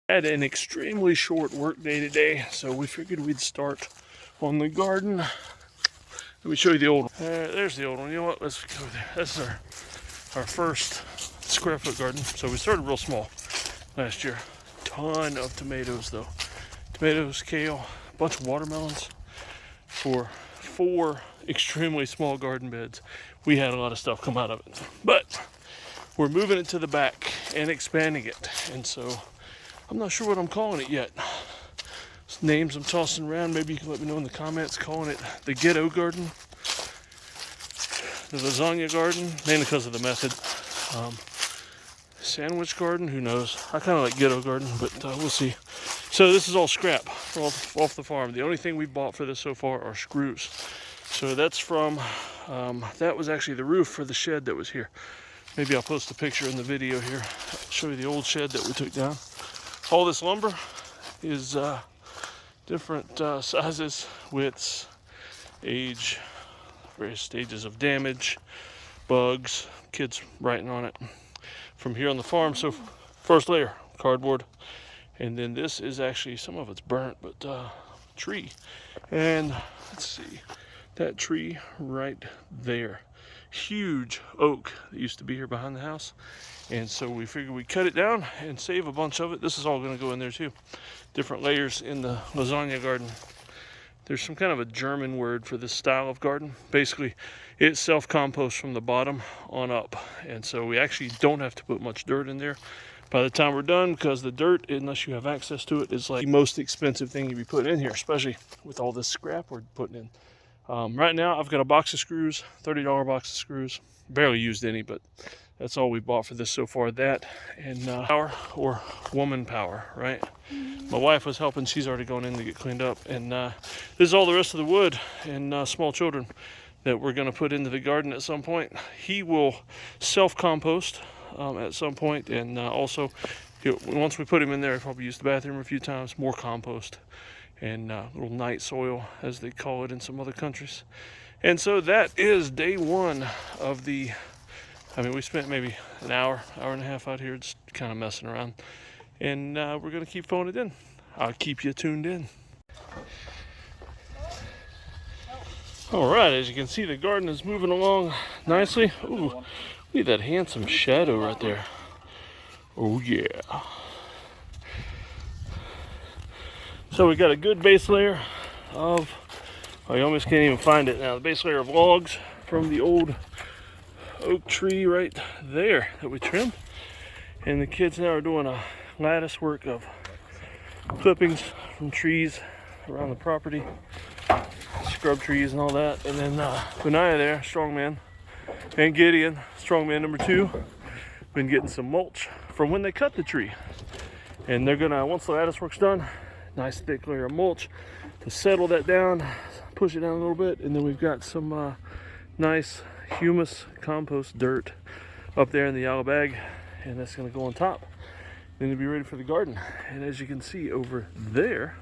Had an extremely short work day today, so we figured we'd start on the garden. Let me show you the old one. There's the old one. You know what? Let's go there. This is our first square foot garden. So we started real small last year. Ton of tomatoes though. Tomatoes, kale, a bunch of watermelons. For 4 extremely small garden beds, we had a lot of stuff come out of it. But we're moving it to the back and expanding it. And so I'm not sure what I'm calling it yet. Names I'm tossing around. Maybe you can let me know in the comments. Calling it the ghetto garden, the lasagna garden, mainly because of the method. Sandwich garden, who knows? I kind of like ghetto garden, but we'll see. So this is all scrap off the farm. The only thing we bought for this so far are screws. So that's from, that was actually the roof for the shed that was here. Maybe I'll post a picture in the video here. I'll show you the old shed that we took down. All this lumber is different sizes, widths, age, various stages of damage, bugs, kids writing on it. From here on the farm, so first layer, cardboard. And then this is actually, some of it's burnt, but tree. And let's see, that tree right there. Huge oak that used to be here behind the house. And so we figured we'd cut it down and save a bunch of it. This is all going to go in there too. Different layers in the lasagna garden. There's some kind of a German word for this style of garden. Basically, it self-composts from the bottom on up. And so we actually don't have to put much dirt in there by the time we're done, because the dirt, unless you have access to it, is like the most expensive thing you'd be putting in here, especially with all this scrap we're putting in. Right now, I've got a box of screws, $30 box of screws. Barely used any, but that's all we bought for this so far. That and power or woman power, right? My wife was helping. She's already gone in to get cleaned up. And this is all the rest of the wood and small children that we're going to put into the garden at some point. He will self-compost at some point. And also, once we put him in there, I'll probably use the bathroom a few times. More compost and little night soil, as they call it in some other countries. And so that is day one of the, we spent maybe an hour and a half out here just kind of messing around. And we're going to keep phoning it in. I'll keep you tuned in. All right, as you can see, the garden is moving along nicely. Ooh, look at that handsome shadow right there. Oh, yeah. So we got a good base layer of, you almost can't even find it now, the base layer of logs from the old oak tree right there that we trimmed. And the kids now are doing a lattice work of clippings from trees around the property, scrub trees and all that. And then Benaiah there, strongman, and Gideon, strongman number 2, been getting some mulch from when they cut the tree. And they're gonna, once the lattice work's done, nice thick layer of mulch to settle that down, push it down a little bit. And then we've got some nice humus compost dirt up there in the yellow bag, and that's going to go on top. Then it'll be ready for the garden. And as you can see over there,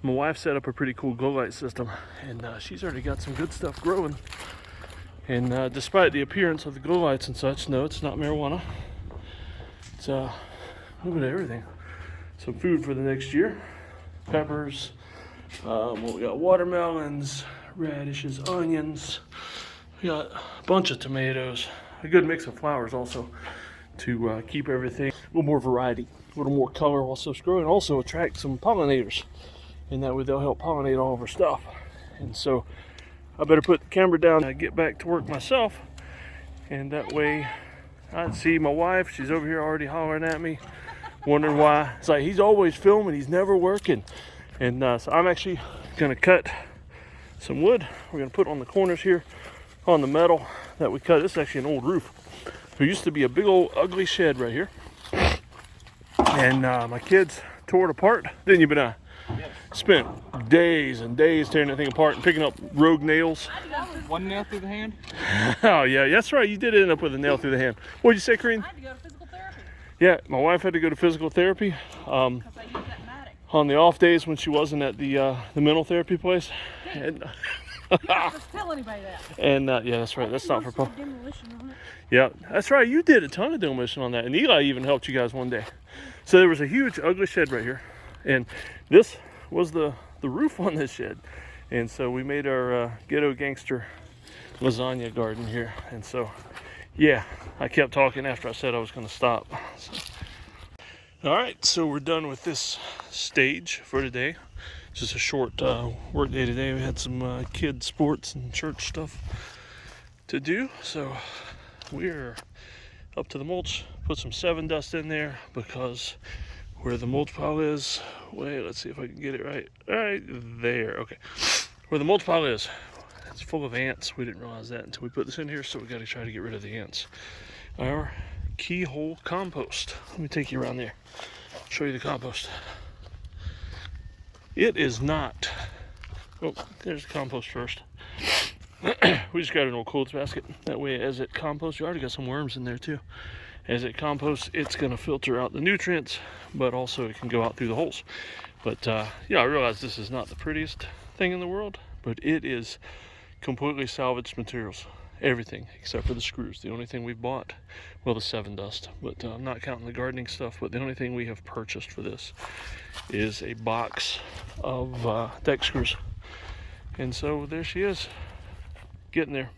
my wife set up a pretty cool glow light system, and she's already got some good stuff growing. And despite the appearance of the glow lights and such, no, it's not marijuana. It's a little bit of everything. Some food for the next year. Peppers, we got watermelons, radishes, onions. We got a bunch of tomatoes, a good mix of flowers also to keep everything a little more variety, a little more color while stuff's growing. Also attract some pollinators, and that way they'll help pollinate all of our stuff. And so I better put the camera down and get back to work myself, and that way I can see my wife. She's over here already hollering at me, wondering why. It's like he's always filming, he's never working. And so I'm actually gonna cut some wood. We're gonna put on the corners here on the metal that we cut. This is actually an old roof. There used to be a big old ugly shed right here. And my kids tore it apart. Didn't you, Benai? Yes. Spent days and days tearing that thing apart and picking up rogue nails. One nail through the hand? Oh yeah, that's right. You did end up with a nail through the hand. What did you say, Kareen? I had to go to physical therapy. Yeah, my wife had to go to physical therapy. Because I used that matic. On the off days when she wasn't at the mental therapy place. And Just tell anybody that. And yeah, that's right. That's not for public. Demolition on it. Yeah, that's right. You did a ton of demolition on that, and Eli even helped you guys one day. So there was a huge, ugly shed right here, and this was the roof on this shed. And so we made our ghetto gangster lasagna garden here. And so, yeah, I kept talking after I said I was going to stop. So. All right, so we're done with this stage for today. Just a short work day today. We had some kid sports and church stuff to do. So we're up to the mulch. Put some 7 dust in there because where the mulch pile is, wait, let's see if I can get it right. Right there, okay. Where the mulch pile is, it's full of ants. We didn't realize that until we put this in here, so we gotta try to get rid of the ants. Our keyhole compost. Let me take you around there. Show you the compost. It is not, oh, there's the compost first. We just got an old clothes basket. That way as it composts, you already got some worms in there too. As it composts, it's gonna filter out the nutrients, but also it can go out through the holes. But yeah, I realize this is not the prettiest thing in the world, but it is completely salvaged materials. Everything except for the screws. The only thing we've bought, well, the 7 dust, but I'm not counting the gardening stuff, but the only thing we have purchased for this is a box of deck screws. And so there she is, getting there.